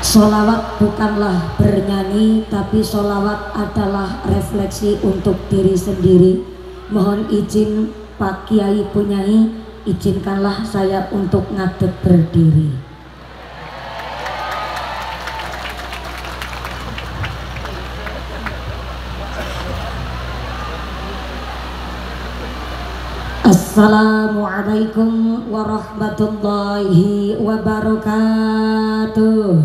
Sholawat bukanlah bernyanyi, tapi sholawat adalah refleksi untuk diri sendiri. Mohon izin Pak Kiai Punyai, izinkanlah saya untuk ngadeg berdiri. Assalamualaikum warahmatullahi wabarakatuh.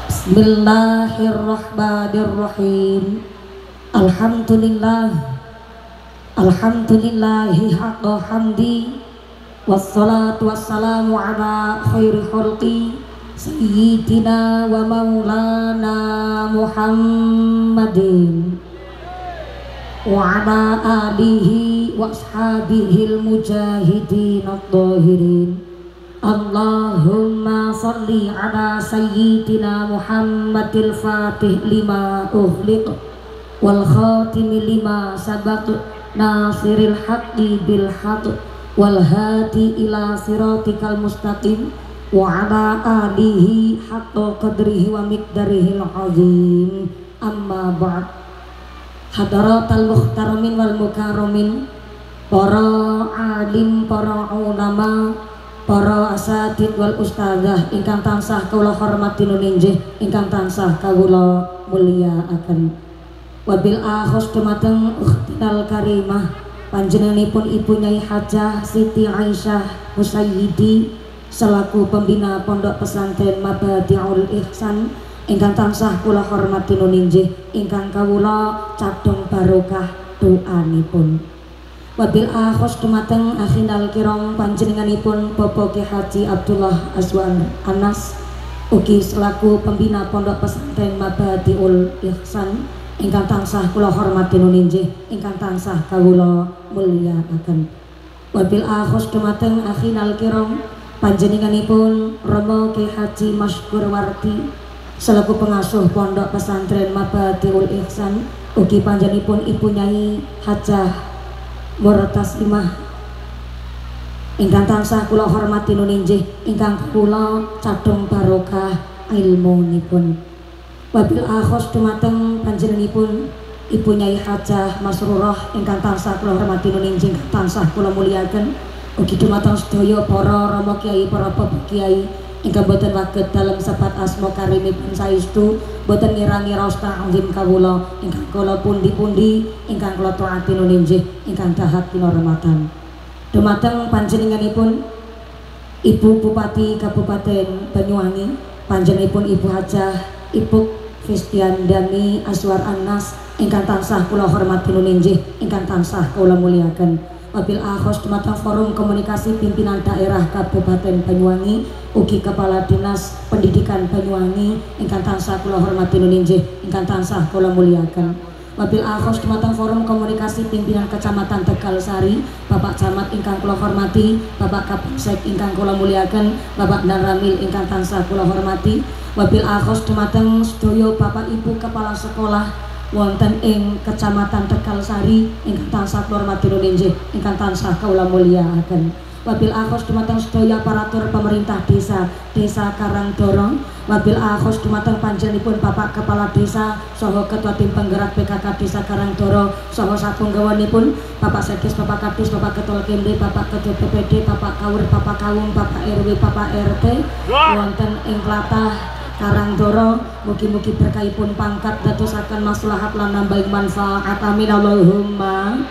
Bismillahirrahmanirrahim. Alhamdulillah, alhamdulillahi haqqa hamdi, wassalatu wassalamu ala khairi khalqi sayyidina wa maulana Muhammadin wa ala alihi wa ashabihil mujahidin ad-dhahirin. Allahumma salli ala sayyidina Muhammadil fatih lima ughliq wal khatimi lima sabaq nasiril haqqi bil haqq wal hadi ila siratikal mustaqim wa ala alihi haqqa qadrihi wa miqdarihil azim. Amma ba'd. Hadaratal muhtaramin wal mukarramin, para alim, para ulama, para asatid wal ustadzah ingkang tansah kawula hormati nuninjih, ingkang tansah kawula mulyakaken. Wabil akhos dumateng ukhtinal karimah, panjenenganipun Ibu Nyai Hajah Siti Aisyah Husayyidi selaku pembina Pondok Pesantren Mabadiul Ihsan, ingkang tansah kula hormati nuninjih, ingkang kawula cadhong barokah doanipun. Wabil akhos dumateng akhinal kiram, panjenenganipun Bapak Ki Haji Abdullah Azwan Anas ugi selaku pembina Pondok Pesantren Mabadiul Ihsan, ingkang tansah kula hormati nuninjih, ingkang tansah kawula mulyakaken. Wabil akhos dumateng akhinal kiram, panjenenganipun Romo Ki Haji Masykur Wardi selaku pengasuh Pondok Pesantren Mabadiul Ihsan, ugi panjenenganipun Ibu Nyai Hajah Murtaslimah ingkang tansah kula hormati nuninjih, ingkang kula cadhong barokah ilmunipun. Wabil akhos dumateng panjenenganipun Ibu Nyai Hajah Masrurah ingkang tansah kula hormati nuninjih, ingkang tansah kula muliaken, ugi dumateng sedaya para rama kiai, para bapak kiai ingkang boten waget dalem sebat asma karimipun saestu, boten ngirangi raos ta'zim kawula ingkang kula pundi-pundi, ingkang kula taati nuninjih, ingkang dahat kinurmatan. Dumateng panjenenganipun Ibu Bupati Kabupaten Banyuwangi, panjenenganipun Ibu Hajah Ibu Fistiandani Aswar Anas ingkang tansah kula hormati nuninjih, ingkang tansah kula muliaken. Wabil akhos dumateng Forum Komunikasi Pimpinan Daerah Kabupaten Banyuwangi, ugi Kepala Dinas Pendidikan Banyuwangi ingkang tansah kula hormati nuninjih, ingkang tansah kula muliaken. Wabil akhos dumateng Forum Komunikasi Pimpinan Kecamatan Tegal Sari, Bapak Camat ingkang kula hormati, Bapak Kapolsek ingkang kula muliaken, Bapak Danramil ingkang tansah kula hormati. Wabil akhos dumateng sedaya Bapak Ibu Kepala Sekolah wonten ing Kecamatan Tegal Sari ingkang tansah kula hormati nuninjih, ingkang tansah kula mulyakaken. Wabil akhos dumateng sedaya aparatur pemerintah desa Karangdoro, wabil akhos dumateng panjenenganipun Bapak Kepala Desa saha Ketua Tim Penggerak PKK Desa Karangdoro saha satunggawanipun Bapak Sekdes, Bapak Kadis, Bapak Ketua Kemde, Bapak Ketua PPD, Bapak Kawur, Bapak Kawung, Bapak RW, Bapak RT wonten ing tlatah Karangdoro, mugi-mugi berkahipun pangkat dadosaken maslahat lan nambahi manfaat, amin Allahumma.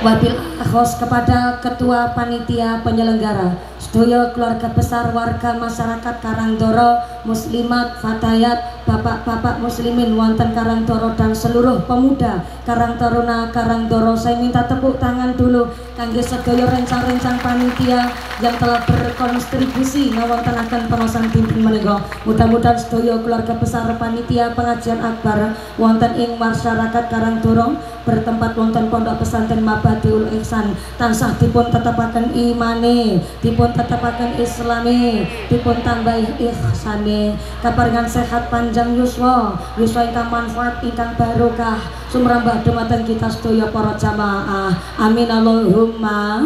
Wabil akhos kepada Ketua Panitia Penyelenggara, sedaya keluarga besar warga masyarakat Karangdoro, muslimat, fatayat, bapak-bapak muslimin wonten Karangdoro dan seluruh pemuda Karangtaruna Karangdoro, saya minta tepuk tangan dulu kangge sedaya rencang-rencang panitia yang telah berkontribusi ngawontenaken penosan pimpin menika. Mudah-mudahan sedaya keluarga besar panitia pengajian akbar wonten ing masyarakat Karangdoro bertempat wonten Pondok Pesantren Mabadiul ihsan tansah dipun tetepaken imane, dipun tetepaken islame, dipun tambahi ihsane, kaparingan sehat panjang yuswa ingkang manfaat ingkang barokah sumrambah dumateng kita sedaya para jamaah. Amin Allahumma.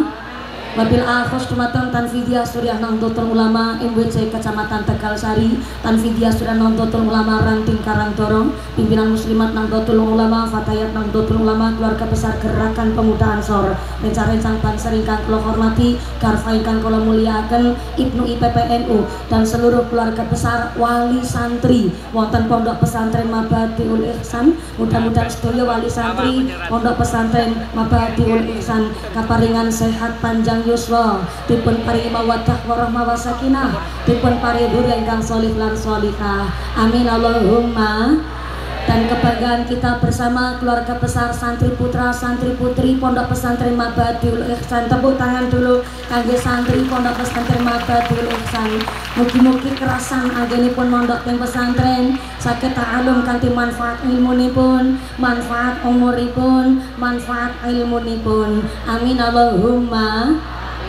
Wabil akhos dumateng Tanfidiyah Suriah Nahdlatul Ulama MWC Kecamatan Tegal Sari, Tanfidiyah Suriah Nahdlatul Ulama Ranting Karangdorong, pimpinan muslimat Nahdlatul Ulama, Fatayat Nahdlatul Ulama, keluarga besar Gerakan Pemuda Ansor, rencang-rencang bangsa ingkang kula hormati, garfa ingkang kula mulyakaken, Ibnu IPPNU dan seluruh keluarga besar wali santri wonten Pondok Pesantren Mabadiul Ihsan. Mudah-mudahan sedaya wali santri Pondok Pesantren Mabadiul Ihsan kaparingan sehat panjang yuswa, dipun paringi mawaddah warahmah wasakinah, dipun paringi dzurriyyah ingkang sholih lan sholihah. Amin Allahumma. Dan kebanggaan kita bersama keluarga besar santri putra santri putri Pondok Pesantren Mabadiul Ihsan. Tepuk tangan dulu kangge santri Pondok Pesantren Mabadiul Ihsan. Mugi-mugi kerasan anggenipun mondok teng pesantren saged ta'alum kanthi manfaat ilmunipun, manfaat umuripun, manfaat ilmunipun. Amin Allahumma.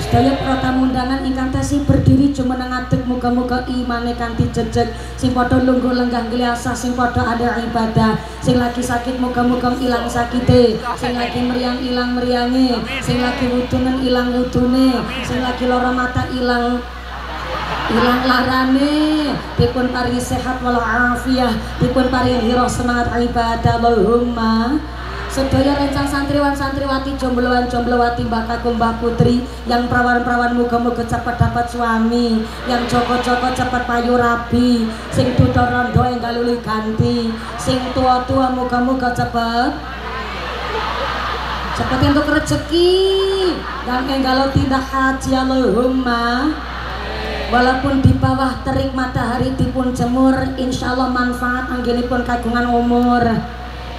Sedaya para tamu undangan ingkang tasih berdiri jumeneng ngadeg, muga-muga imane kanthi jejeg, sing padha lungguh lenggah gliasah, sing padha ada ibadah, sing lagi sakit muga-muga ilang sakite, sing lagi meriang ilang meriange, sing lagi wudunen ilang wudune, sing lagi lara mata ilang larane, dipun paringi sehat wal afiyah, dipun paringi hira semangat ibadah. Allahumma. Sedaya rencang santriwan santriwati jombloan jomblowati mbah kakung mbah putri yang perawan-perawan muga-muga cepat dapat suami, yang joko-joko cepat payu rabi, sing duda rondo enggal uli ganti, sing tua-tua muga-muga cepat untuk rezeki dan enggalo tidak haji. Allahumma. Walaupun di bawah terik matahari dipun jemur, insya Allah manfaat anggenipun kagungan umur.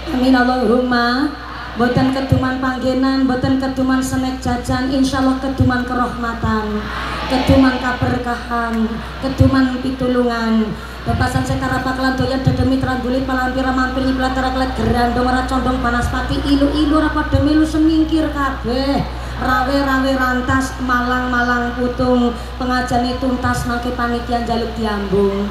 Amin Allahumma. Boten keduman panggenan, boten keduman senek jajan, insya Allah keduman kerahmatan, keduman kaberkahan, keduman pitulungan. Bebasan sekara bakalan doyan dedemi teranggulit palampira mampir nyiplat teraklet gerandong ora condong panas pati ilu-ilu rapat demilu semingkir kabeh. Rawe-rawe rantas malang-malang putung pengajane tuntas mangke panitia jaluk diambung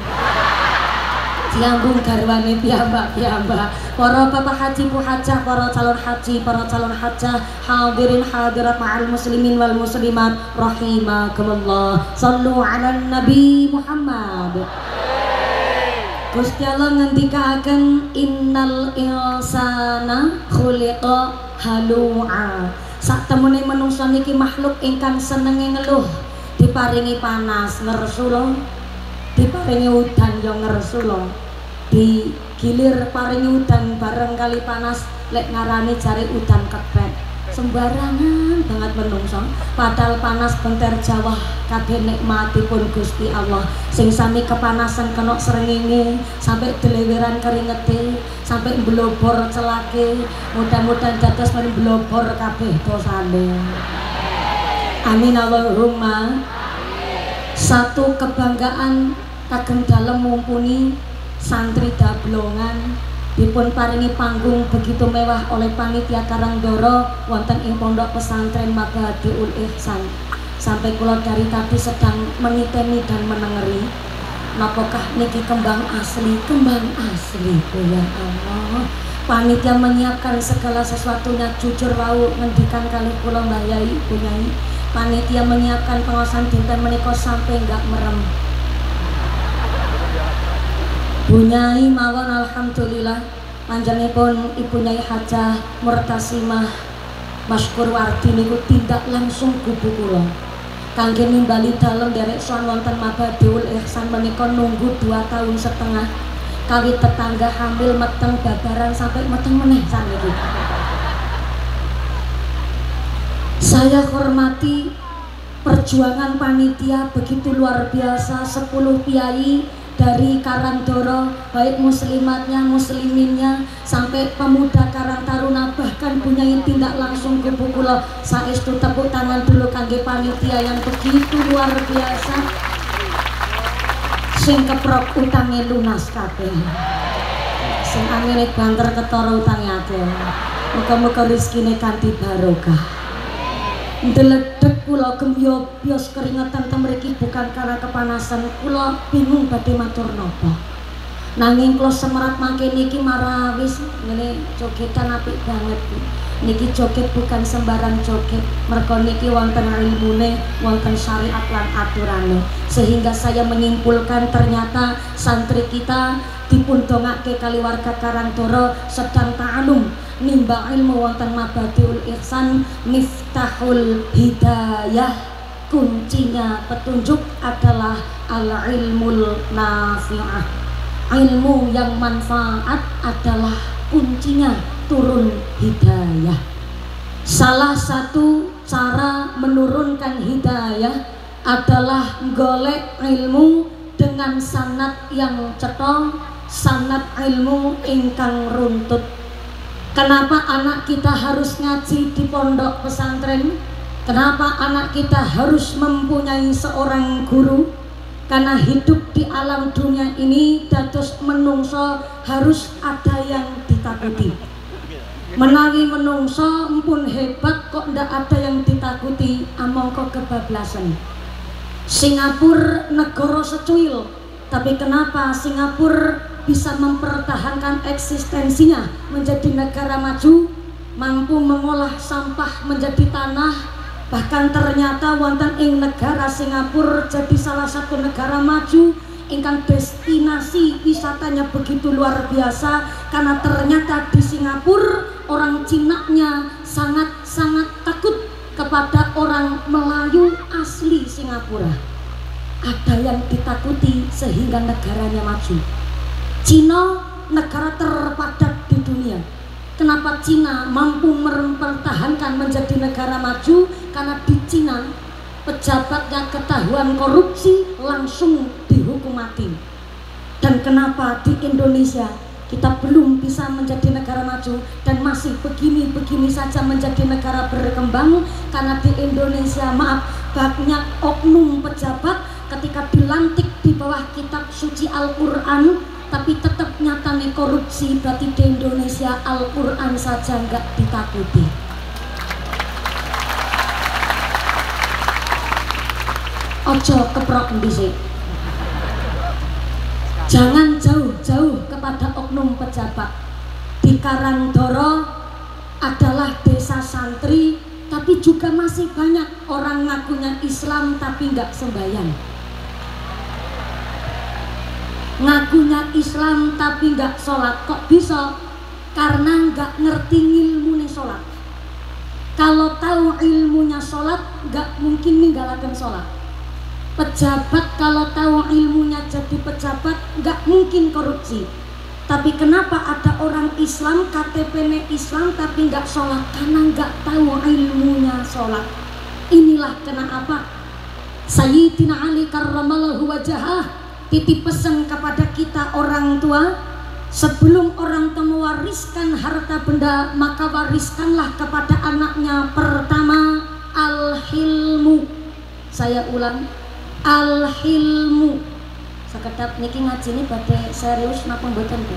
garwane piyambak-piyambak, para bapak haji bu hajah, para calon haji, para calon hajah, hadirin hadirat ma'al muslimin wal muslimat rahimakumullah. Shallu ala nabi Muhammad. Gusti Allah ngendikaken innal insana khuliqa halu'a. Sak temene manungsa niki makhluk ingkang senenge ngeluh, diparingi panas ngersula, diparingi udan yo ngersula, digilir paringi udan bareng kali panas lek ngarani jare udan kepet. Sembarangan banget menungso, padahal panas benter Jawa kabeh nikmatipun Gusti Allah. Sing sami kepanasan kena srengenge sampai deleweran keringete, sampai blobor celake, mudah-mudahan dados men blobor kabeh dosane. Amin Allahumma. Satu kebanggaan kagem dalem mumpuni santri Dablongan dipun paringi panggung begitu mewah oleh panitia Karangdoro wonten ing Pondok Pesantren Mabadiul Ihsan. Sampai kula dari tadi sedang meniteni dan menengeri, napakah niki kembang asli ya Allah. Panitia menyiapkan segala sesuatunya, jujur wau ngendikan kali kula Mbah Yai Bunyai, panitia menyiapkan pengawasan dinten menika sampai enggak merem. Bunyai mawon alhamdulillah panjenenganipun Ibu Nyai Hajah Murtasimah Maskur Wardi niku tindak langsung gubu kula kangge nimbali dalem derek sowan wonten Mabadiul Ihsan menika nunggu 2,5 tahun kawit tetangga hamil meteng babaran sampai meteng meneh saniki. Saya hormati perjuangan panitia begitu luar biasa, 10 kiai dari Karangdoro, baik muslimatnya, musliminnya, sampai pemuda Karang Taruna, bahkan punya tindak langsung kubu kula. Saestu tepuk tangan dulu kangge panitia yang begitu luar biasa, sing keprok utangnya lunas kabeh, sing amine banter ketara utangnya akeh. Muga-muga rezekine kanthi barokah. Ndeledeg kula gembyos keringetan temriki bukan karena kepanasan, kula bingung badhe matur napa. Nanging kula semerat mangke niki marawis ngene jogetan apik banget. Niki joget bukan sembarang joget, mergo niki wonten ilmune, wonten syariat lan aturane. Sehingga saya menyimpulkan ternyata santri kita dipun dongake kali warga Karangtoro sedang ta'alum nimba ilmu wonten Mabadiul Ihsan, miftahul hidayah, kuncinya petunjuk adalah al-ilmul nafi'ah. Ilmu yang manfaat adalah kuncinya turun hidayah. Salah satu cara menurunkan hidayah adalah golek ilmu dengan sanad yang cetha, sanad ilmu ingkang runtut. Kenapa anak kita harus ngaji di pondok pesantren? Kenapa anak kita harus mempunyai seorang guru? Karena hidup di alam dunia ini dados menungso harus ada yang ditakuti. Menawi menungso empun hebat kok ndak ada yang ditakuti, amangka kebablasan. Singapura negara secuil, tapi kenapa Singapura bisa mempertahankan eksistensinya menjadi negara maju, mampu mengolah sampah menjadi tanah, bahkan ternyata wonten ing negara Singapura jadi salah satu negara maju ingkang destinasi wisatanya begitu luar biasa, karena ternyata di Singapura orang Cina-nya sangat-sangat takut kepada orang Melayu asli Singapura. Ada yang ditakuti sehingga negaranya maju. Cina negara terpadat di dunia. Kenapa Cina mampu mempertahankan menjadi negara maju? Karena di Cina pejabatnya ketahuan korupsi langsung dihukum mati. Dan kenapa di Indonesia kita belum bisa menjadi negara maju dan masih begini-begini saja menjadi negara berkembang? Karena di Indonesia, maaf, banyak oknum pejabat ketika dilantik di bawah kitab suci Al-Quran tapi tetap nyatane korupsi. Berarti di Indonesia Al-Quran saja nggak ditakuti. Ojo keprok dhisik. Jangan jauh-jauh kepada oknum pejabat. Di Karangtoro adalah desa santri, tapi juga masih banyak orang ngakunya Islam tapi nggak sembahyang. Ngakunya Islam tapi nggak sholat. Kok bisa? Karena nggak ngerti ilmunya sholat. Kalau tahu ilmunya sholat, nggak mungkin ninggalaken sholat. Pejabat kalau tahu ilmunya jadi pejabat, nggak mungkin korupsi. Tapi kenapa ada orang Islam, KTP-nya Islam tapi nggak sholat? Karena nggak tahu ilmunya sholat. Inilah kenapa Sayyidina Ali karramallahu wajhah titip pesan kepada kita orang tua, sebelum orang tua mewariskan harta benda, maka wariskanlah kepada anaknya pertama al-hilmu. Saya ulang, al-hilmu. Sekedap niki ngaji ini badhe serius napa mboten, Bu?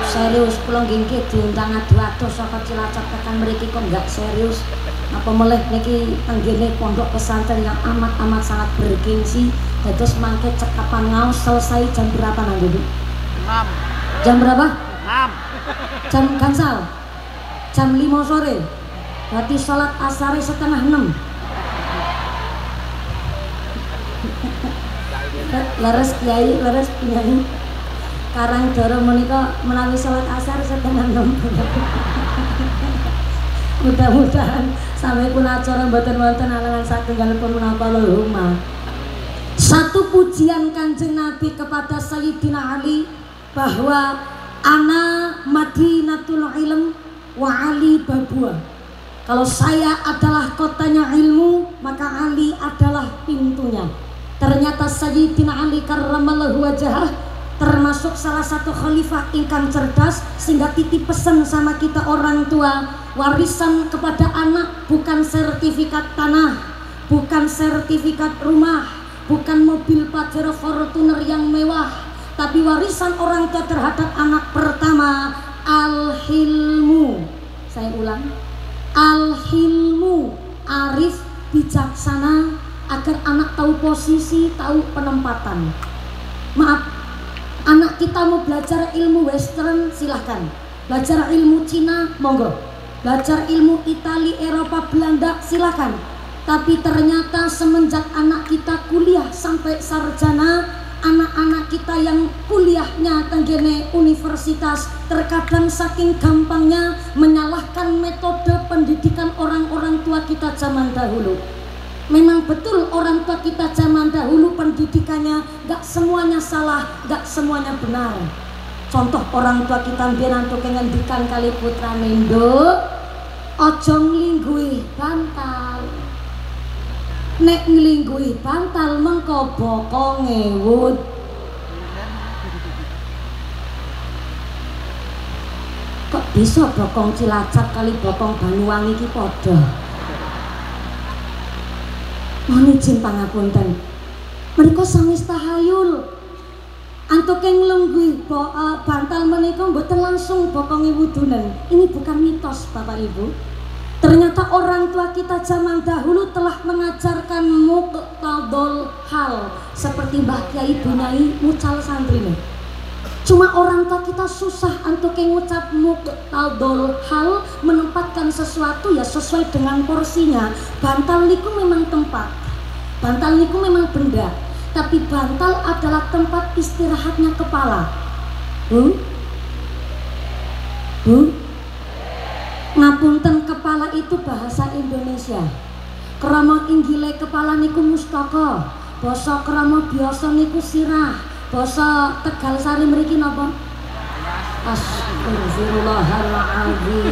Serius, kula nggih diundang adu-adu saka Cilacap tekan mriki kok enggak serius. Apa meleh niki tenggene pondok pesantren yang amat-amat sangat bergengsi. Dados mangke cekapan ngaos selesai jam berapa nanti, Bu? 6. Jam berapa? 6. Jam gansal. Jam 5 sore. Berarti sholat asar setengah 6. Leres kiai, leres kiai. Karangtoro menika menawi sholat asar setengah 6. Mudah-mudahan sampai pun acara mboten wonten alangan satunggalipun menapa lumah. Satu pujian Kanjeng Nabi kepada Sayyidina Ali bahwa ana Madinatul Ilm wa Ali Babua. Kalau saya adalah kotanya ilmu, maka Ali adalah pintunya. Ternyata Sayyidina Ali karramallahu wajhah termasuk salah satu khalifah ingkang cerdas, sehingga titip pesan sama kita orang tua, warisan kepada anak bukan sertifikat tanah, bukan sertifikat rumah, bukan mobil Pajero Fortuner yang mewah, tapi warisan orang tua terhadap anak pertama al-hilmu. Saya ulang, al-hilmu, arif, bijaksana, agar anak tahu posisi, tahu penempatan. Maaf, anak kita mau belajar ilmu western silahkan, belajar ilmu Cina monggo, belajar ilmu Itali, Eropa, Belanda silahkan. Tapi ternyata semenjak anak kita kuliah sampai sarjana, anak-anak kita yang kuliahnya tenggene universitas terkadang saking gampangnya menyalahkan metode pendidikan orang-orang tua kita zaman dahulu. Memang betul orang tua kita zaman dahulu pendidikannya gak semuanya salah, gak semuanya benar. Contoh orang tua kita mbiyen antuk ngendikan kali putrane, "Nduk, aja nglingguhi bantal. Nek nglingguhi bantal mengko boko ngewut." Kok bisa bokong Cilacap kali bokong Banyuwangi iki padha? Mohon izin pangapunten, mereka sangis tahayul antuk yang nglungguh bantal menika mboten langsung bokonge wudunen. Ini bukan mitos Bapak Ibu. Ternyata orang tua kita zaman dahulu telah mengajarkan muqtadul hal seperti Mbah Kyai Bunyai mucal santrine. Cuma orang tua kita susah untuk ngucap muqtadul hal, menempatkan sesuatu ya sesuai dengan porsinya. Bantal niku memang tempat, bantal niku memang benda, tapi bantal adalah tempat istirahatnya kepala. Ngapunten, kepala itu bahasa Indonesia. Krama inggile kepala niku mustaka, basa krama biasa niku sirah. Basa Tegal Sari mriki napa? Astagfirullahaladzim.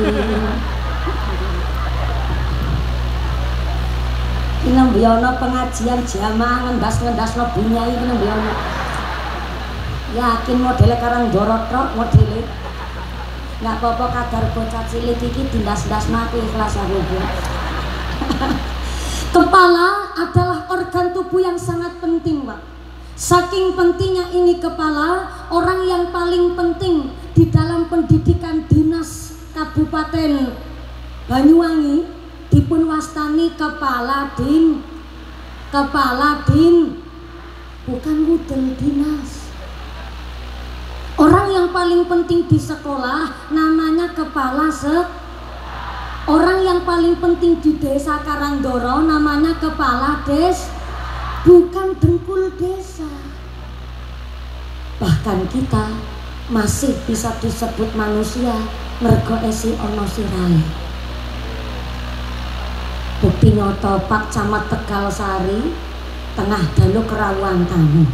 Ini mbiyana pengajian jamaah ngendas-ngendasno Bunyai iki mbiyana. Yakin modele karang dorot tok modele. Enggak apa-apa kadar bocah cilik iki dindas-ndasno aku ikhlas aku. Kepala adalah organ tubuh yang sangat penting, Pak. Saking pentingnya ini kepala, orang yang paling penting di dalam pendidikan dinas Kabupaten Banyuwangi dipun wastani kepala din, bukan wudel dinas. Orang yang paling penting di sekolah namanya kepala orang yang paling penting di desa Karangdoro namanya kepala bukan dengkul desa. Bahkan kita masih bisa disebut manusia mergo esi ono sirahe. Bukti nyoto Pak Camat Tegal Sari tengah dalu kerawuhan tamu.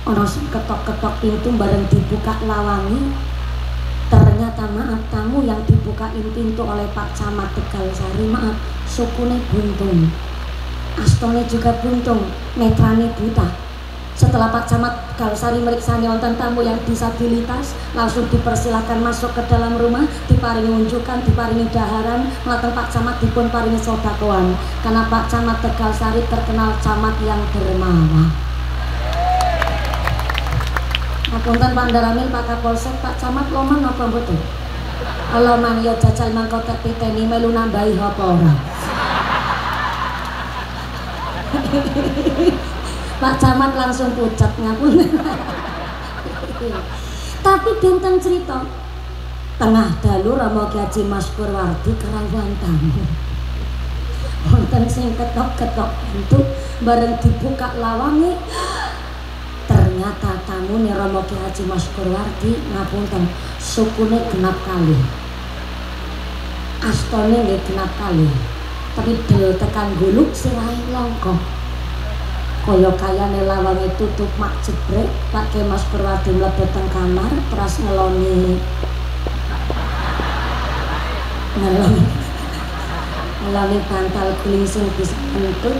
Ono sing ketok-ketok pintu bareng dibuka lawangi. Ternyata maaf, tamu yang dibukain pintu oleh Pak Camat Tegal Sari maaf sukune buntung, astone juga buntung, netrane buta. Setelah Pak Camat Tegal Sari meriksani wonten tamu yang disabilitas, langsung dipersilahkan masuk ke dalam rumah, diparingi unjukan, diparingi daharan, mlateng Pak Camat dipun paringi sodakoan. Karena Pak Camat Tegal Sari terkenal camat yang dermawan. Ngapunten Pak Daramil, Pak Kapolsek, Pak Camat loman napa mboten? Loman ya jajal mangko tek piteni melu nambahi apa ora? Pak Camat langsung pucat ngapunten. Tapi benten cerita tengah dalu Rama Ki Haji Maskur Wardi kerawuhan tamu. Wonten sing ketok-ketok pintu bareng dibuka lawange. Ternyata tamu nih Rama Ki Haji Maskur Wardi ngapunten, sukune genap kali, astone nggih genap kali, tapi del tekan guluk sirahe longkok. Kaya lawange tutup mak jebrek, Pak Ki Maskur Wardi mlebu teng kamar terus ngeloni bantal guling sing bisa entut.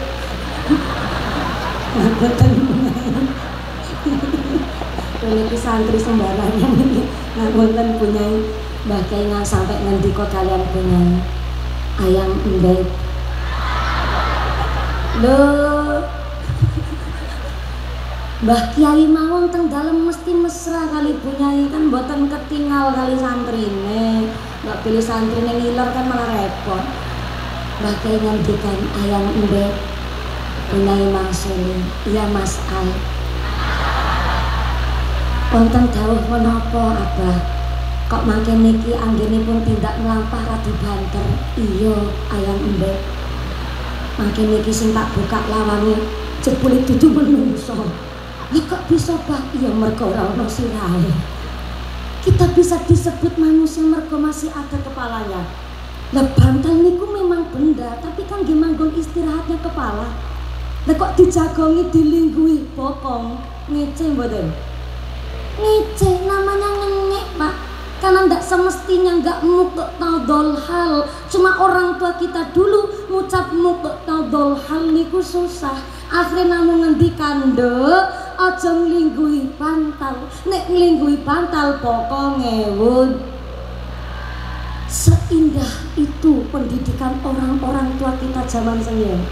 Ini santri sembarangan ini ngapunten Bunyai, Mbah Kyai nggak sampai ngendika kalian Bunyai ayam embek lho. Mbah Kyai mawon teng dalem mesti mesra kali Bunyai, kan mboten ketinggal kali santrine. Mbak pilih santrine ngiler kan malah repot. Mbah ngendikan ayang embek Unai mangsuli, iya Mas Al. Wonten dawuh menapa Abah? Kok mangke niki anggenipun tindak mlampah radi banter. Iya ayang embek. Mangke niki sing tak buka lawange jebule dudu menungso. Lah kok bisa Pak? Iya mergo ora ono sirahe. Kita bisa disebut manusia mergo masih ada kepalanya. Lah bantal niku memang benda, tapi kan nggih manggon istirahatnya kepala. Lah kok dijagongi dilingguhi bokong, ngece mboten? Ngece namanya ngengek Pak. Karena ndak semestinya nggak muqtadul hal. Cuma orang tua kita dulu ngucap muqtadul hal niku susah. Akhirnya namun ngendikan nduk aja nglingguhi bantal. Nek nglingguhi bantal pokok ngewun. Seindah itu pendidikan orang-orang tua kita zaman senyum.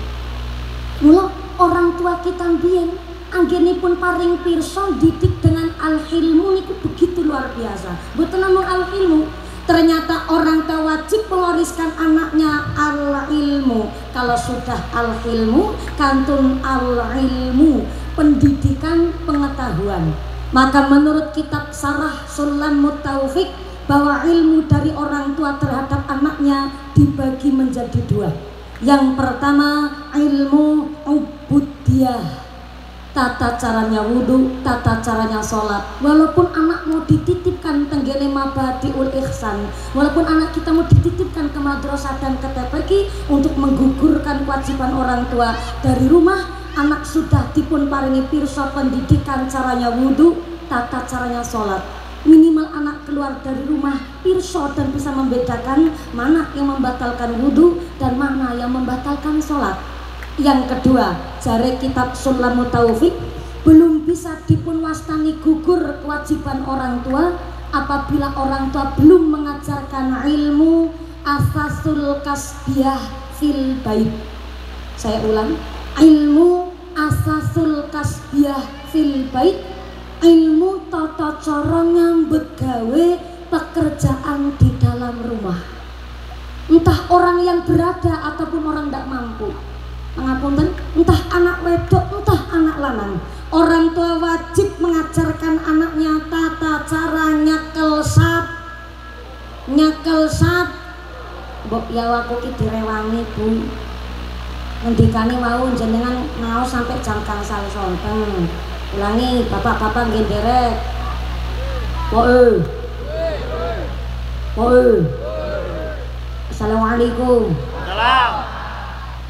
Mula orang tua kita mbiyen anggenipun paring pirsa didik dengan al-hilmu niku begitu luar biasa. Mboten namung al-hilmu, ternyata orang tua wajib mewariskan anaknya al-ilmu. Kalau sudah al-hilmu, kantun al-ilmu, pendidikan pengetahuan. Maka menurut kitab Sarah Sulamut Taufik bahwa ilmu dari orang tua terhadap anaknya dibagi menjadi dua. Yang pertama ilmu ubudiyah, tata caranya wudhu, tata caranya sholat. Walaupun anak mau dititipkan tenggene mabadiul ihsan, walaupun anak kita mau dititipkan ke madrasah dan ke TPQ untuk menggugurkan kewajiban orang tua dari rumah, anak sudah dipun paringi pirsa pendidikan caranya wudhu, tata caranya sholat. Minimal anak keluar dari rumah pirsa dan bisa membedakan mana yang membatalkan wudhu dan mana yang membatalkan sholat. Yang kedua, jare kitab Sulamut Taufik, belum bisa dipun wastani gugur kewajiban orang tua apabila orang tua belum mengajarkan ilmu asasul kasbiyah fil bait. Saya ulang, ilmu asasul kasbiyah fil bait, ilmu tata cara nyambut gawe pekerjaan di dalam rumah. Entah orang yang berada ataupun orang tidak mampu. Pengapunten, entah anak wedok, entah anak lanang. Orang tua wajib mengajarkan anaknya tata cara nyekel sap. Nyekel sap. Mbok ya aku ki direwangi, Bu. Ngendikane mau jenengan mau sampai jam gangsal sonten. Ulangi, bapak-bapak nggih nderek. Assalamualaikum. Salam.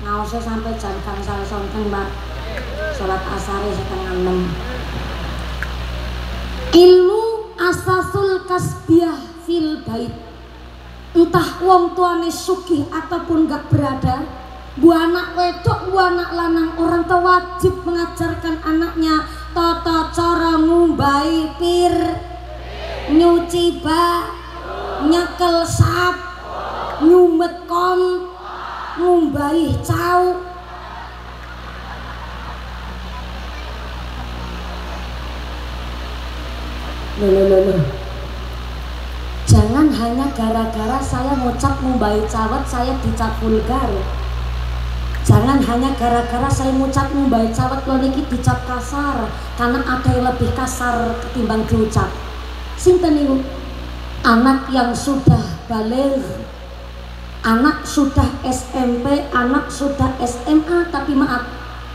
Ngaose sampai jam gangsal sonten, Mbak. Salat asar 5:30. Ilmu asasul kasbiyah fil bait. Entah wong tuane sugih ataupun gak berada, bu anak wedok, bu anak lanang, orang tua wajib mengajarkan anaknya tata cara ngumbai pir, nyuci bak, nyekel sap, nyumet kom, ngumbai cau. Loh. Jangan hanya gara-gara saya ngucap ngumbai cawat saya dicap vulgar. Jangan hanya gara-gara saya ngucap ngumbai cawat lo niki dicap kasar, karena ada yang lebih kasar ketimbang diucap. Sinten niku? Anak yang sudah baligh, anak sudah SMP, anak sudah SMA, tapi maaf,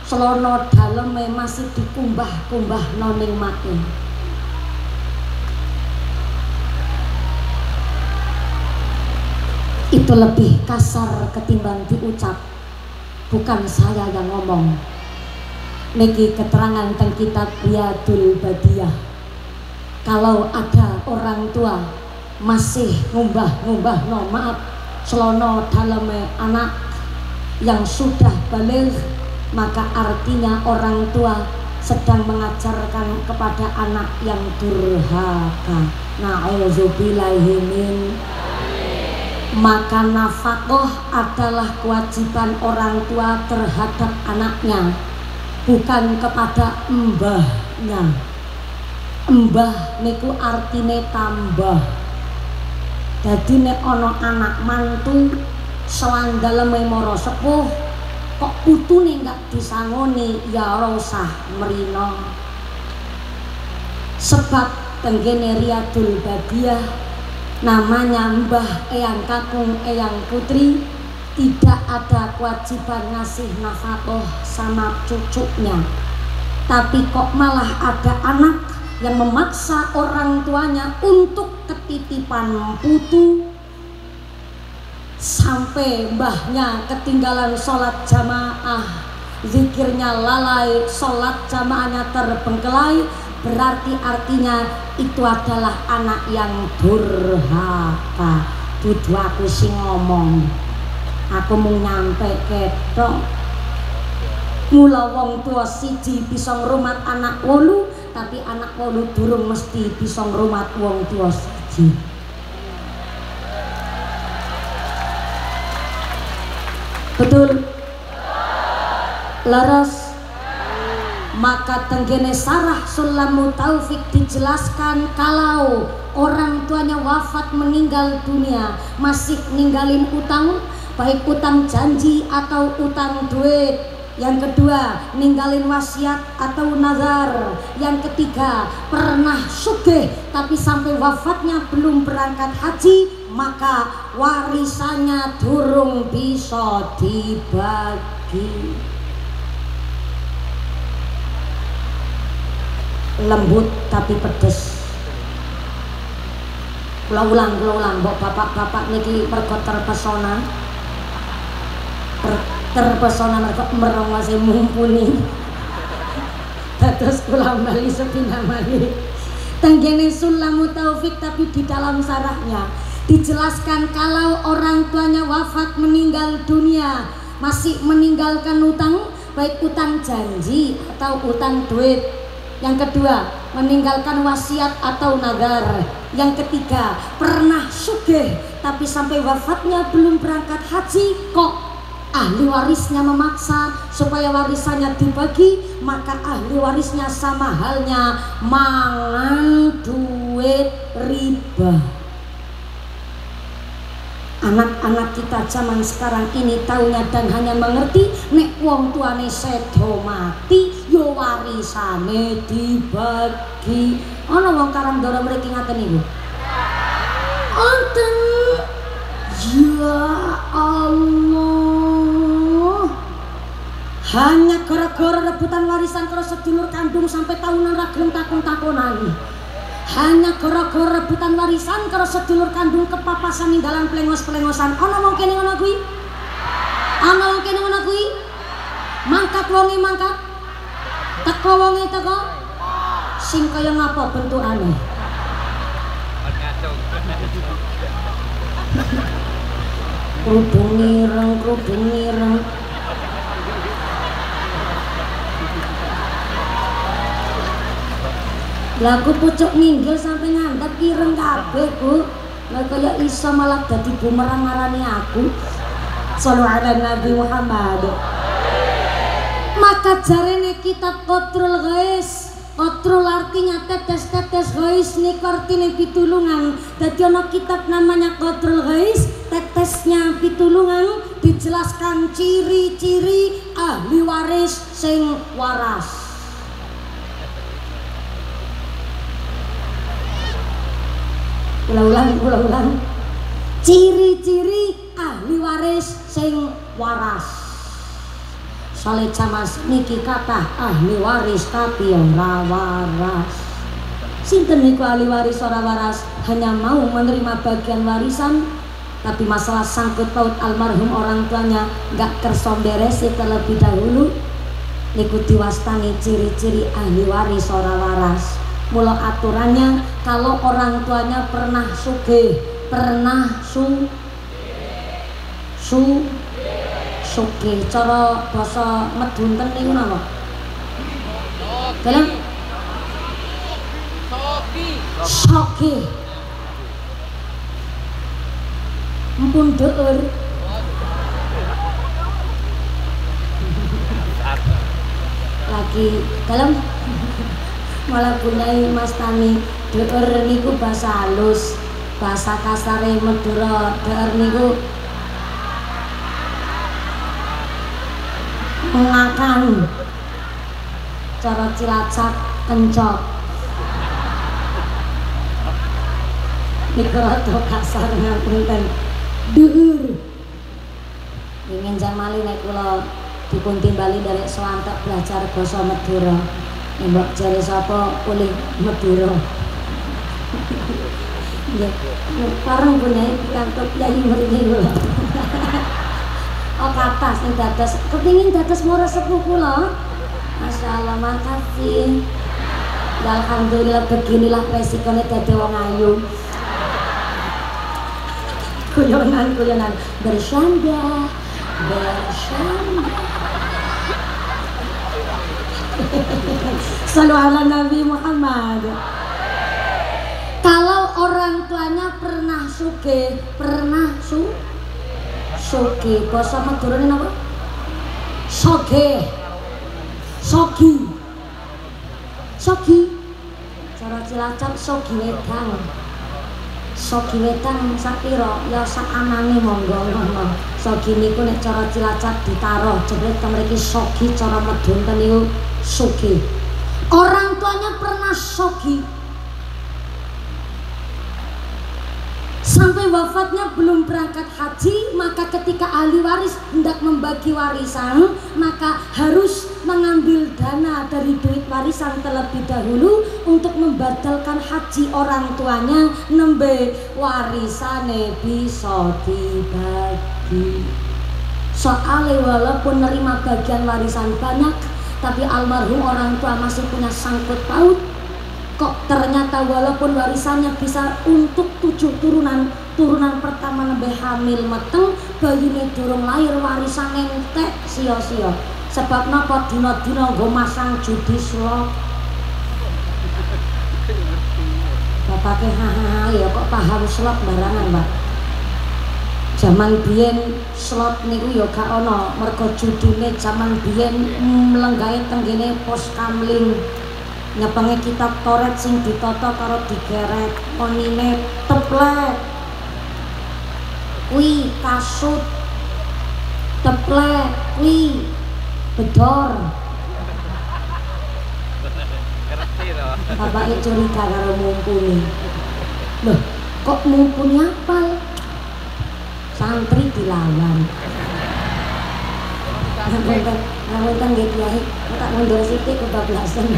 selono daleme masih dikumbah-kumbah noning mati. Itu lebih kasar ketimbang diucap. Bukan saya yang ngomong. Niki keterangan teng kitab Riyadul Badiyah. Kalau ada orang tua masih ngumbah-ngumbah, no maaf, selono daleme anak yang sudah baligh, maka artinya orang tua sedang mengajarkan kepada anak yang durhaka. Na'udzubillahi min. Maka nafkah adalah kewajiban orang tua terhadap anaknya, bukan kepada mbahnya. Mbah niku artine tambah. Jadi nek ono anak mantu sowan daleme mara sepuh kok putune nggak disangoni, ya ora usah mrino. Sebab tenggene Riyadul Badiah namanya Mbah Eyang Kakung Eyang Putri tidak ada kewajiban ngasih nafkah sama cucunya, tapi kok malah ada anak yang memaksa orang tuanya untuk ketitipan putu sampai mbahnya ketinggalan sholat jamaah, zikirnya lalai, sholat jamaahnya terbengkelai, berarti artinya itu adalah anak yang durhaka. Dudu aku sing ngomong, aku mau nyampe ketok. Mula wong tua siji bisa ngrumat anak 8, tapi anak 8 durung mesti bisa ngrumat wong tua siji. Betul? Leres? Maka tenggene Sarah Sulamu Taufik dijelaskan kalau orang tuanya wafat meninggal dunia masih ninggalin utang, baik utang janji atau utang duit. Yang kedua, ninggalin wasiat atau nazar. Yang ketiga, pernah sugih tapi sampai wafatnya belum berangkat haji, maka warisannya durung bisa dibagi. Lembut tapi pedes. Ulang, mbok bapak-bapak niki mergo terpesona. Terpesona merongose mumpuni. Dados kula bali sepindah malih. Tenggene Sulamu Taufik, tapi di dalam sarahnya dijelaskan kalau orang tuanya wafat meninggal dunia masih meninggalkan utang, baik utang janji atau utang duit. Yang kedua, meninggalkan wasiat atau nazar. Yang ketiga, pernah sugih tapi sampai wafatnya belum berangkat haji, kok ahli warisnya memaksa supaya warisannya dibagi, maka ahli warisnya sama halnya mangan duit riba. Anak-anak kita zaman sekarang ini taunya dan hanya mengerti nek wong tuane sedo mati yo warisane dibagi. Ana wong karang doro mriki ngaten niku. Onten. Ya Allah. Hanya gara-gara rebutan warisan karo sedulur kandung sampai tahunan ra gelem takon-takonan. Hanya gara-gara rebutan warisan karo sedulur kandung kepapasan ninggalan plengos-plengosan. Ana wong kene ngono kuwi? Ana wong kene ngono kuwi? Mangkat wonge mangkat. Teko wonge teko. Sing kaya ngapa bentukane? Kerudung ireng. Lagu pucuk minggil sampai ngandap ireng kabeh, Bu. Lah kaya iso malah dadi bumerang marani aku. Shallallahu ala Nabi Muhammad. Maka jarene kitab Qatrul Ghais. Qatrul artinya tetes-tetes ghais niku artine pitulungan. Dadi ana kitab namanya Qatrul Ghais, tetesnya pitulungan, dijelaskan ciri-ciri ahli waris sing waras. Ulang. Ciri-ciri ahli waris sing waras. Soale jamas niki kathah ahli waris tapi ora waras. Sinten niku ahli waris ora waras? Hanya mau menerima bagian warisan, tapi masalah sangkut paut almarhum orang tuanya nggak kersa beresi terlebih dahulu. Niku diwastani ciri-ciri ahli waris ora waras. Mula aturannya kalau orang tuanya pernah sugih, pernah sugih, cara basa Medunten niku napa? Dalam sugih. Empun deur. Lagi dalam malah punyai Mas Tani deur niku bahasa halus, bahasa kasare Madura. Deur niku ngakan cara Cilacap kencok mikroto kasar ngapunten dhuwur ingin jamali nek kula dipun timbali dari swantek belajar basa Madura mbok jare sapa oleh Madura nggih pareng punya kantor yai mriki kula oh kata sing dados kepengin dados murah sepuh kula masyaallah makasih alhamdulillah beginilah resikonya dadi wong ayu guyonan bercanda Sallu ala Nabi Muhammad. Kalau orang tuanya pernah sugih, sugih, basa Madura ini apa? Sogi. Cara Cilacap sogi wedang. Sogi wedang sapiro ya sak anane monggo ngono. Sogi niku nek cara Cilacap ditaruh jebret mriki sogi cara medun niku sugih. Orang tuanya pernah sogi sampai wafatnya belum berangkat haji, maka ketika ahli waris hendak membagi warisan maka harus mengambil dana dari duit warisan terlebih dahulu untuk membatalkan haji orang tuanya nembe warisane bisa dibagi. Soalnya walaupun nerima bagian warisan banyak tapi almarhum orang tua masih punya sangkut paut. Kok ternyata walaupun warisannya bisa untuk 7 turunan pertama nembe hamil meteng bayine durung lahir warisan entek sia-sia sebab napa dina-dina nggo masang judi slot bapake hahaha ya kok paham slot barangan Pak zaman biyen slot niku ya gak ana mergo judine zaman biyen mlenggahe tenggene pos kamling nyepenge kitab Toret sing ditata karo digeret onine teplek kuwi kasut teplek kuwi bedor bapaknya curiga karo mumpuni loh kok mumpuni apal santri dilawan ngapunten nggih Kiai tak mundur sithik kebablasan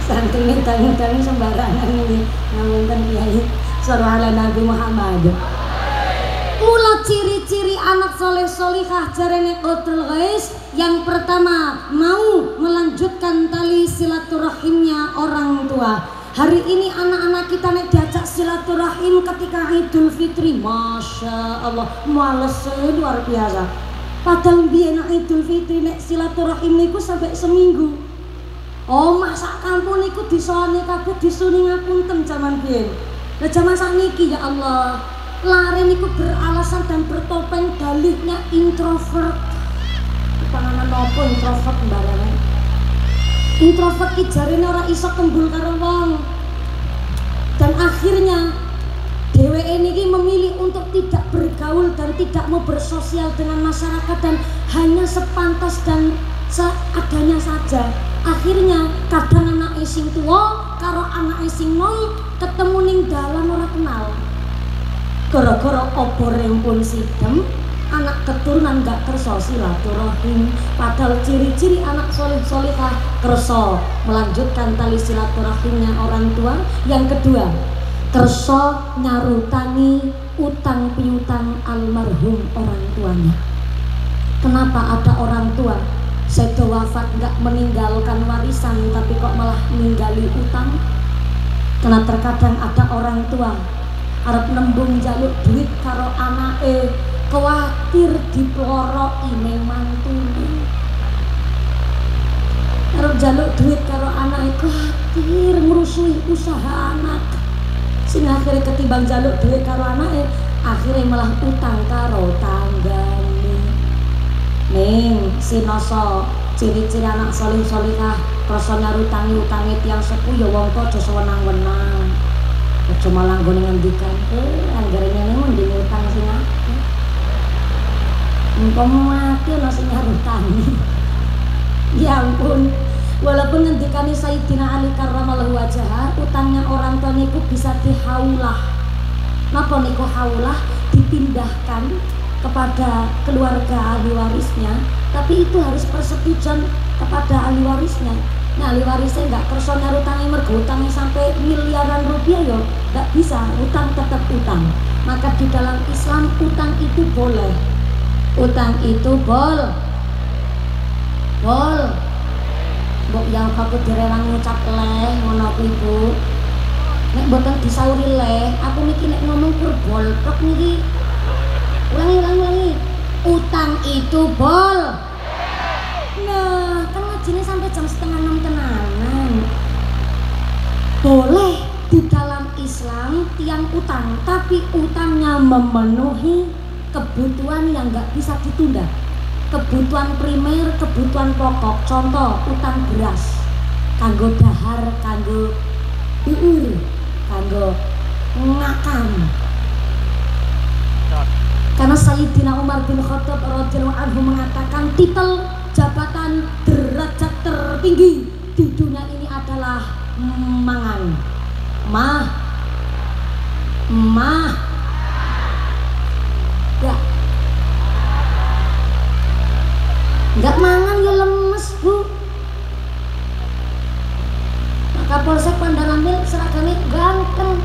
santri tangi-tangi sembarangan ini ngapunten Kiai sallallahu ala Nabi Muhammad. Mula ciri-ciri anak soleh solihah jarene Qatul Ghais yang pertama mau melanjutkan tali silaturahimnya orang tua. Hari ini anak-anak kita nek diajak silaturahim ketika Idul Fitri, masya Allah males luar biasa. Padahal biyen Idul Fitri nek silaturahim niku sampai seminggu. Oh masak kampung niku disone kabeh disuni ngapunten zaman biyen. Lah zaman sakniki ya Allah, lare niku beralasan dan bertopeng dalihnya introvert. Panganan apa introvert mbarane? Introvert ki jarene ora iso kembul karo wong. Dan akhirnya dheweke niki memilih untuk tidak bergaul dan tidak mau bersosial dengan masyarakat dan hanya sepantas dan seadanya saja. Akhirnya kadang anak sing tuwa karo anak sing nom ketemu ning dalan ora kenal. Gara-gara oboreng pun sidem, anak keturunan gak kersa silaturahim. Padahal ciri-ciri anak soleh-solehah kersa melanjutkan tali silaturahimnya orang tua. Yang kedua, kersa nyarutani utang piutang almarhum orang tuanya. Kenapa ada orang tua sedo wafat nggak meninggalkan warisan tapi kok malah ninggali utang? Karena terkadang ada orang tua arep nembung jaluk duit karo anake, kuwatir diploroki ning mantune. Arep jaluk duit karo anake kuwatir ngrusuhi usaha anak. Sing akhirnya ketimbang jaluk duit karo anake, akhirnya malah utang karo tanggane. Ning sinoso ciri-ciri anak solih-solihah krasa nyarutangi utange tiyang sepuh ya wong tuwa aja sewenang-wenang. Aja malah nggone ngendikan, anggarane ning ndi utang sing akeh. mati ana sing nyarutani. Ya ampun. Walaupun ngendikane Sayyidina Ali karramallahu wajhah, utangnya orang tua niku bisa dihaulah. Napa niku haulah? Dipindahkan kepada keluarga ahli warisnya, tapi itu harus persetujuan kepada ahli warisnya. Nah, ahli warisnya nggak kerso nyarutangi mergo utangnya sampai miliaran rupiah yo, nggak bisa, utang tetap utang. Maka di dalam Islam utang itu boleh. Utang itu bol. Mbok yang aku direrang ngucap leh ngono ku Ibu. Nek mboten disauri leh, aku niki nek ngomong kurbol tok niki. Ulangi. Utang itu bol. Nah, kan ngajine sampai jam 5:30 tenanan. Boleh di dalam Islam tiang utang, tapi utangnya memenuhi kebutuhan yang nggak bisa ditunda. Kebutuhan primer, kebutuhan pokok. Contoh, utang beras kanggo dahar, kanggo diur, kanggo ngakan. Karena Sayyidina Umar bin Khattab radhiyallahu anhu mengatakan titel jabatan derajat tertinggi di dunia ini adalah mangan. Ya. Enggak mangan ya lemes, Bu. Maka Polsek Pandang Ambil seragamnya ganteng.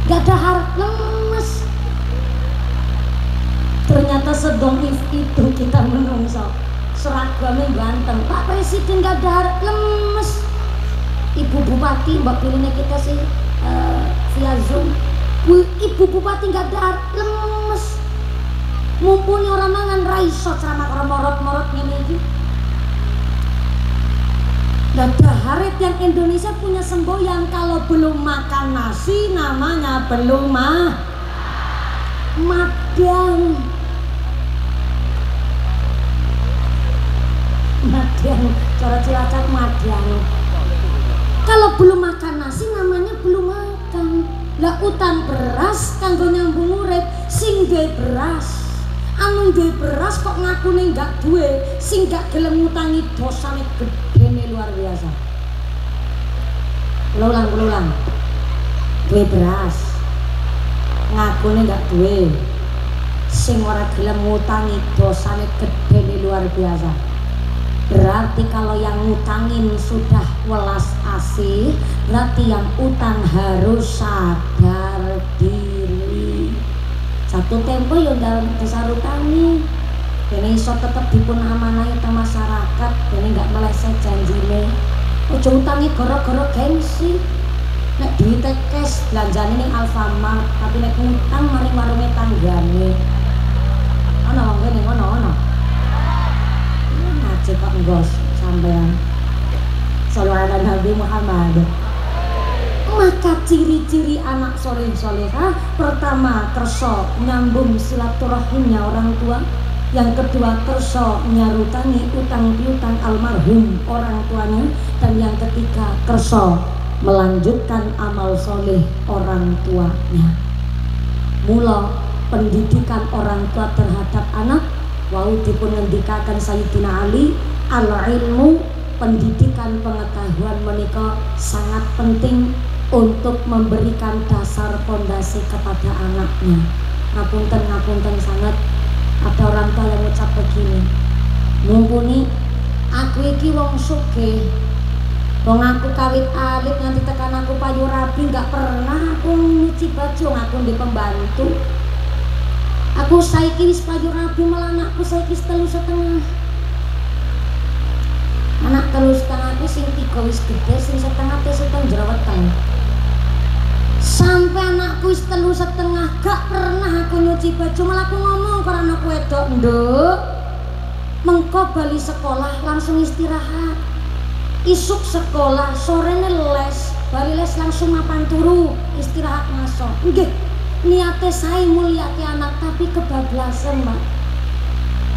Gak ada harap, lemes. Ternyata sedongif itu kita menungso. Seragamnya ganteng. Pak Presiden gak ada harap, lemes. Ibu Bupati, Mbak pilihnya kita sih via Zoom. Ibu Bupati gak ada harap, lemes. Mumpuni orang mangan raiso ceramah orang morot-morot ini. Dan daharet yang Indonesia punya semboyan, kalau belum makan nasi namanya belum madang. Cara Cilacap madang. Kalau belum makan nasi namanya belum makan. Lah utang beras kanggo nyambung urip, sing duwe beras anu duwe beras kok ngakune nggak duwe, sing gak gelem ngutangi dosane gedene luar biasa. Ulang. Duwe beras ngakune nggak duwe, sing ora gelem ngutangi dosane gedene luar biasa. Berarti kalau yang ngutangin sudah welas asih, berarti yang utang harus sadar diri. Satu tempo yang dalam disarutani ini iso tetap dipun amanai ke masyarakat, ini nggak meleset janjine. Ojo utangi goro-goro gengsi. Nek duit cash belanjane ning Alfamart, tapi nek utang mari warunge tanggane. Ana wong kene ngono. Ngaji kok ngos sampean. Sallallahu Nabi Muhammad. Maka ciri-ciri anak soleh-solehah, pertama kerso nyambung silaturahimnya orang tua, yang kedua kerso nyarutangi utang piutang almarhum orang tuanya, dan yang ketiga kerso melanjutkan amal soleh orang tuanya. Mula pendidikan orang tua terhadap anak wau dipun ngendikaken Sayyidina Ali, al ilmu, pendidikan pengetahuan menika sangat penting untuk memberikan dasar pondasi kepada anaknya. Ngapunten sangat, ada orang tua yang ucap begini, mumpuni aku iki wong sugih, wong aku kawit alit nganti tekan aku payu rabi, gak pernah aku nyuci baju, aku di pembantu. Aku saiki wis payu rabi, malah anakku saiki 3,5. Anak 3,5 aku sing 3 wis gede, sing setengah setengah jerawatan. Sampai anakku wis 3,5 gak pernah aku nyuci baju, malah aku ngomong karo anakku wedok, "Nduk, mengko bali sekolah langsung istirahat. Isuk sekolah, sorene les, bali les langsung mapan turu, istirahat masuk." Nggih, niate sae mulyake anak, tapi kebablasan, Mbak.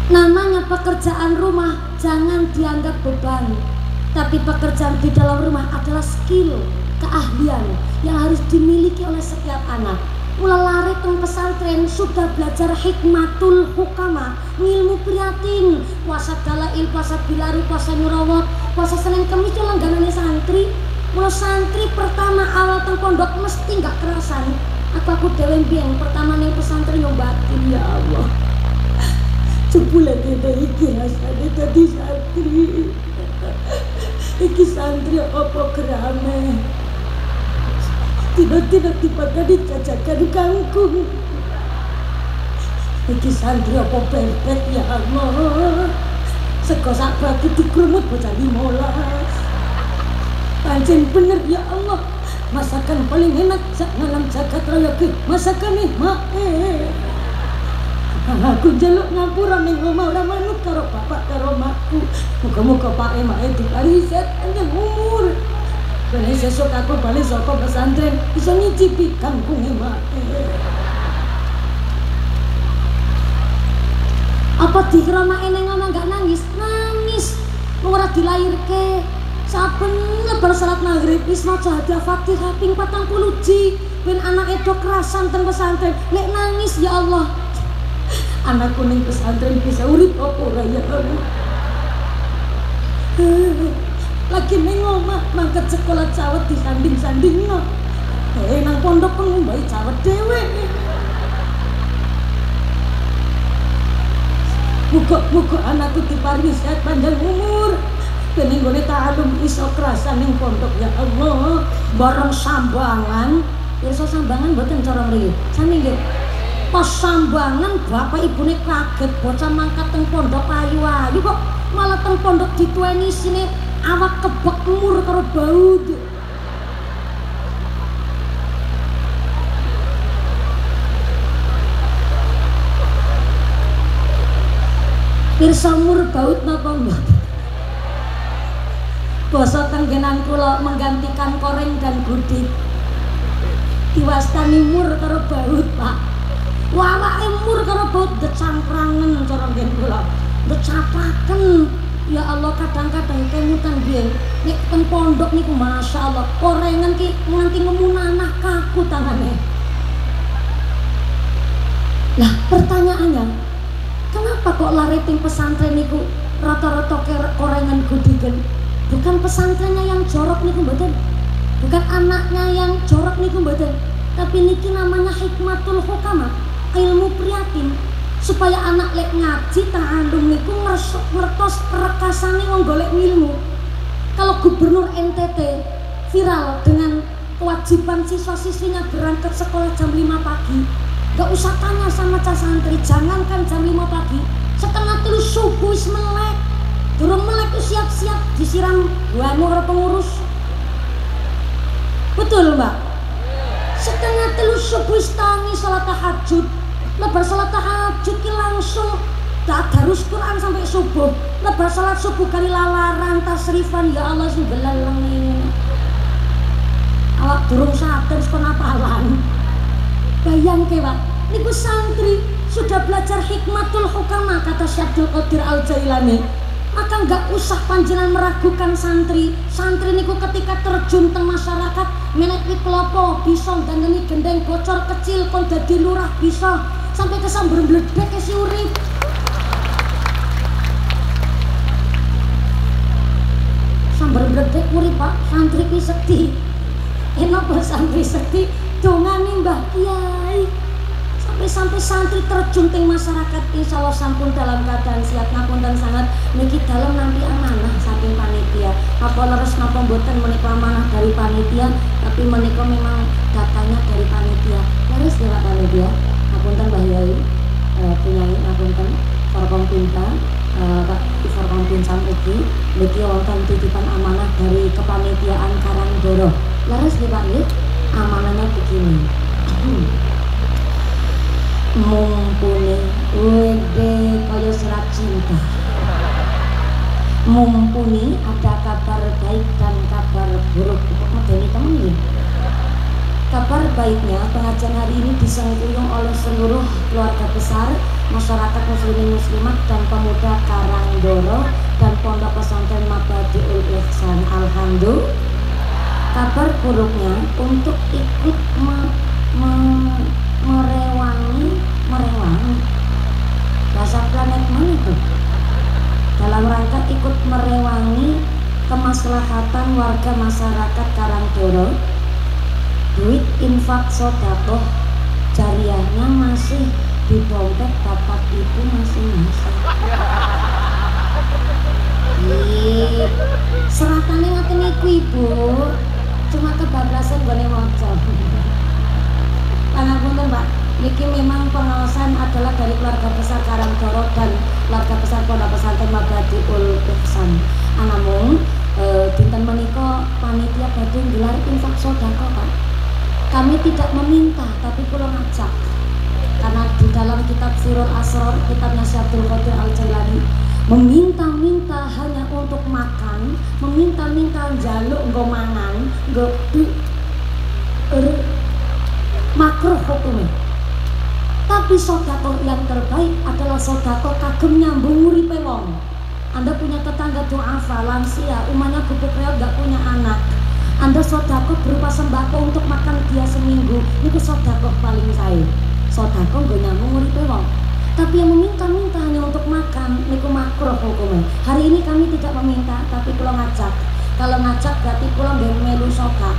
Namanya pekerjaan rumah jangan dianggap beban, tapi pekerjaan di dalam rumah adalah skill, keahlian yang harus dimiliki oleh setiap anak. Mula lari teng pesantren sudah belajar hikmatul hukama, ngilmu priatin, puasa dalail, puasa bilaru, puasa nyurawat, puasa Senin Kemis itu langganane santri. Mula santri pertama awal teng pondok mesti nggak kerasan. Aku dewe mbiyen pertama ning pesantren nyobatin ya Allah. Jebule kita iki rasane dadi santri. Iki santri apa gerame? Tidak dipakani jajakan kangkung. Iki santri apa bebek ya Allah. Sego sak bagi dikrumut bocah 15. Pancen bener ya Allah. Masakan paling enak sak ngalam jagat raya ki masakan nih mae. Aku jaluk ngapura ning omah ora manut karo bapak karo makku. Muga-muga pak mae diparingi sehat panjang umur. Ben sesuk aku bali saka pesantren iso nyicipi kangkunge mae. Apa dikira mae ning omah gak nangis? Nangis. Wong ora dilairke. Saben lebar salat maghrib wis maca hadiah Fatihah ping 40 ji. Ben anak edo kerasan teng pesantren. Nek nangis ya Allah. Anakku ning pesantren bisa urip apa ora ya Allah. Lagi ning omah mangkat sekolah cawet disanding-sandingno. Nang pondok pengumbai cawet dhewe. Muga-muga anakku diparingi sehat panjang umur. Ben nggone ta'alum iso kerasan ning pondok ya Allah. Bareng sambangan, pirsa sambangan mboten cara mriki. Sami nggih. Pas sambangan bapak ibune kaget bocah mangkat teng pondok ayu-ayu kok malah teng pondok ditueni sine awak kebek mur karo baud. Pirsa mur baud napa mboten? Basa tenggenan kula menggantikan koreng dan gudik. Diwastani mur karo baud, Pak. Wawake mur karo baud decangkrangen cara ngen kula. Decapaken. Ya Allah kadang-kadang kemutan biyen nek teng pondok niku masyaallah korengan ki nganti ngemunanah kaku tangane. Lah pertanyaannya, kenapa kok lari ting pesantren niku rata-rata korengan gudigen? Bukan pesantrennya yang jorok niku mboten. Bukan anaknya yang jorok niku mboten. Tapi niki namanya hikmatul hukama, ilmu priatin. Supaya anak lek ngaji ta'alum niku ngertos rekasane wong golek ilmu. Kalau gubernur NTT viral dengan kewajiban siswa-siswinya berangkat sekolah jam 5 pagi, gak usah tanya sama cah santri, jangankan jam 5 pagi, setengah 3 subuh wis melek. Durung melek siap-siap disiram buahmu karo pengurus. Betul Mbak? Setengah 3 subuh wis tangi salat tahajud. Lebar salat tahajud ki langsung tadarus Quran sampai subuh. Lebar salat subuh kali lalaran tasrifan ya Allah sing belaleng. Awak durung sadar kon apalan. Bayangke, Pak, niku santri sudah belajar hikmatul hukama kata Syekh Abdul Qadir Al-Jailani. Maka nggak usah panjenengan meragukan santri. Santri niku ketika terjun teng masyarakat menek klopo bisa gandeni gendeng bocor kecil kon dadi lurah bisa sampai kesambar bledek si urip. Sambar bledek urip Pak, santri ki sekti. Enak Pak santri sekti dongane Mbah Kiai. Sampai santri terjun teng masyarakat insyaallah sampun dalam keadaan siap ngapunten sangat niki dalem nampi amanah saking panitia. Apa leres napa mboten menika amanah dari panitia, tapi menika memang datanya dari panitia. Leres ya Pak panitia. Ngapunten Mbah Yai, Kiai ngapunten Forkom Pinta, Pak Forkom Pinsam iki niki wonten titipan amanah dari kepanitiaan Karangdoro. Leres ya Pak nggih. Amanahnya begini. Mumpuni wede kaya surat cinta, mumpuni ada kabar baik dan kabar buruk. Medeni temen ya. Kabar baiknya pengajian hari ini disengkuyung oleh seluruh keluarga besar masyarakat muslimin muslimat dan pemuda Karangdoro dan Pondok Pesantren Mabadiul Ihsan. Alhamdulillah. Kabar buruknya untuk ikut kemaslahatan warga masyarakat Karangdoro, duit infak sedekah jariahnya masih di dompet bapak ibu masing-masing. Seratannya ngaten iku ibu, cuma kebablasan gone maca. Pangapunten Pak, niki memang pengawasan adalah dari keluarga besar Karangdoro dan keluarga besar Pondok Pesantren Mabadiul Ihsan. Namun dinten menika panitia badhe nggelar infak sedekah Pak. Kami tidak meminta tapi kula ngajak. Karena di dalam kitab Sirul Asrar, kitabnya Syekh Abdul Qadir Al-Jailani, meminta-minta hanya untuk makan, meminta-minta njaluk nggo mangan, nggo makruh hukumnya. Tapi sedekah yang terbaik adalah sedekah kagem nyambung uripe wong. Anda punya tetangga duafa, lansia, umumnya bubuk real gak punya anak, Anda sedekah berupa sembako untuk makan dia seminggu, itu sedekah paling saya. Sedekah gak nyambung uripe wong. Tapi yang meminta-minta hanya untuk makan, niku makruh hukumnya. Hari ini kami tidak meminta, tapi kula ngajak. Kalau ngajak berarti kula nggih melu sedekah.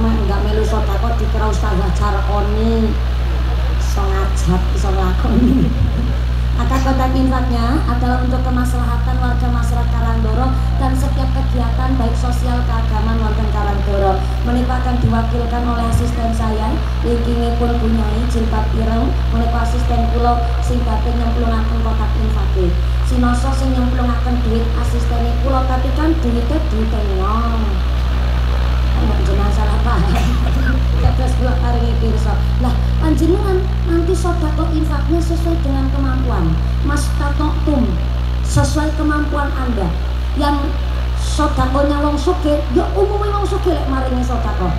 Enggak melu sedekah dikira ustazah Caroni. Iso ngajak, iso nglakoni. Maka kotak infaknya adalah untuk kemaslahatan warga masyarakat Karangdoro dan setiap kegiatan baik sosial keagamaan warga Karangdoro. Menika akan diwakilkan oleh asisten saya, ingkingipun pun punyai jilbab ireng, menika asisten kula sing badhe nyemplungaken kotak infake. Sinoso sing nyemplungaken duit asisten kula, tapi kan duite nyong. Enggak jenengan salah paham. Terus kula paringi pirsa. Lah panjenengan nanti sedekah infaknya sesuai dengan kemampuan. Mas Tatotum sesuai kemampuan Anda. Yang sedekahnya wong sugih, ya umumnya wong sugih lek maringi sedekah.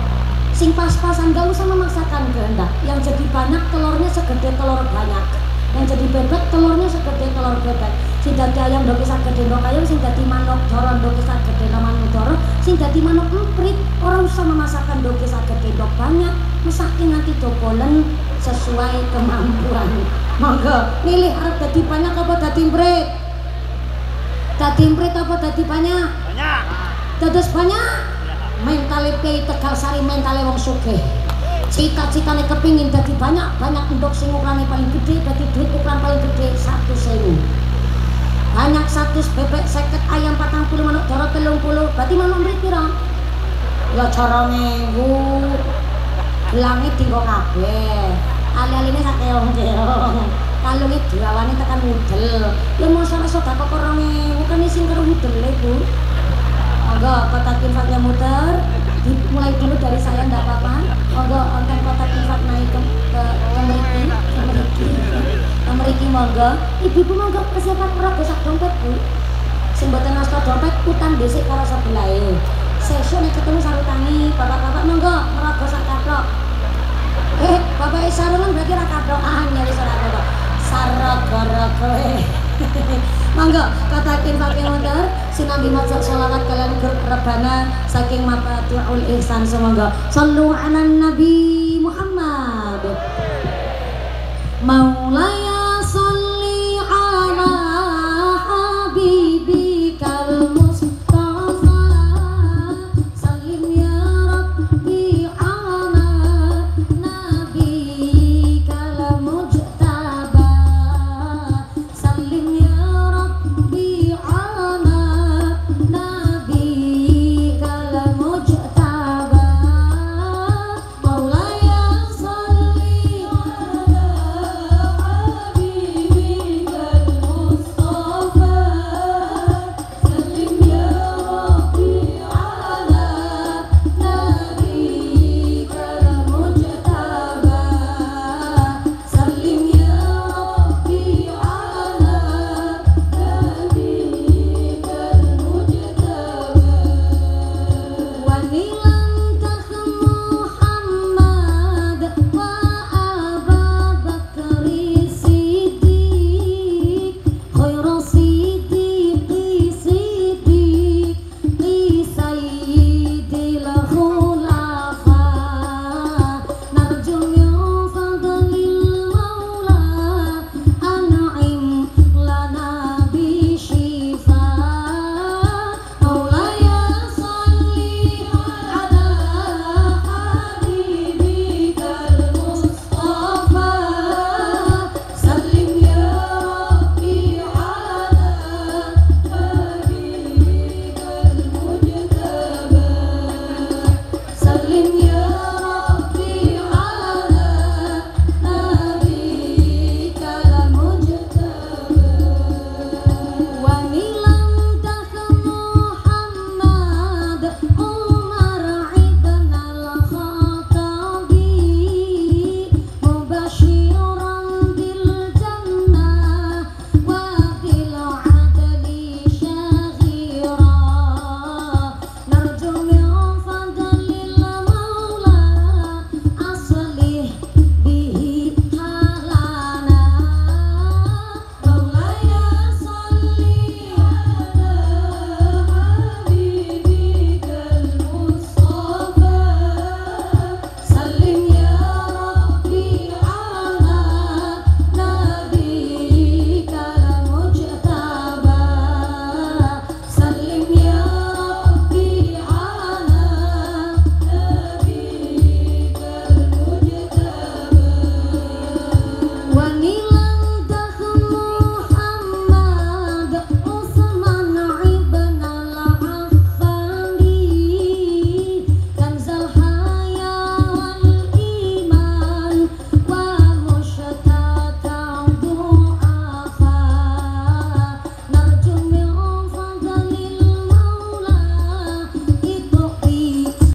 Sing pas-pasan gak usah memaksakan kehendak. Yang jadi banyak telurnya segede telur banyak. Yang jadi bebek telurnya segede telur bebek. Sing dadi ayam ndok sagede ndok ayam, sing dadi manuk doro ndok sagede manuk doro, sing dadi manuk emprit ora usah memasakkan ndok sagede ndok banyak, mesake nanti dobolen sesuai kemampuan. Monggo milih arep dadi banyak apa dadi emprit? Dadi emprit apa dadi banyak? Banyak. Dados banyak. Mentale Kiai Tegalsari mentale wong sugih. Cita-citane kepingin dadi banyak untuk sing ukurane paling gede, dadi duit ukuran paling gede 1.000. Banyak 100 bebek 50 ayam 40 manuk doro 30, berarti manuk mrit pira? Ya cara 1000. Gelange dinggo kabeh. Ali-aline sak keong-keong. Kalunge diwawane tekan mudel. Ya mosok sedekah kok 2000 kan isin karo mudele, Bu. Monggo kotak infaknya muter. Dimulai dulu dari saya ndak apa-apa. Monggo onten kotak infak naik ke mriki monggo. Ibu-ibu monggo persiapan merogoh sak dompet, Bu. Sing mboten nasta dompet utang dhisik karo sebelahe. Sesuk nek ketemu sarutani, bapak-bapak monggo merogoh sak kathok. Bapak sarungan berarti ra kathokan nyari ora kathok. Sarog-rogo. Monggo kotak infak mundur sinambi maca sholawat kalian rebana saking Mabadiul Ihsan. Semoga sallu ala nabi Muhammad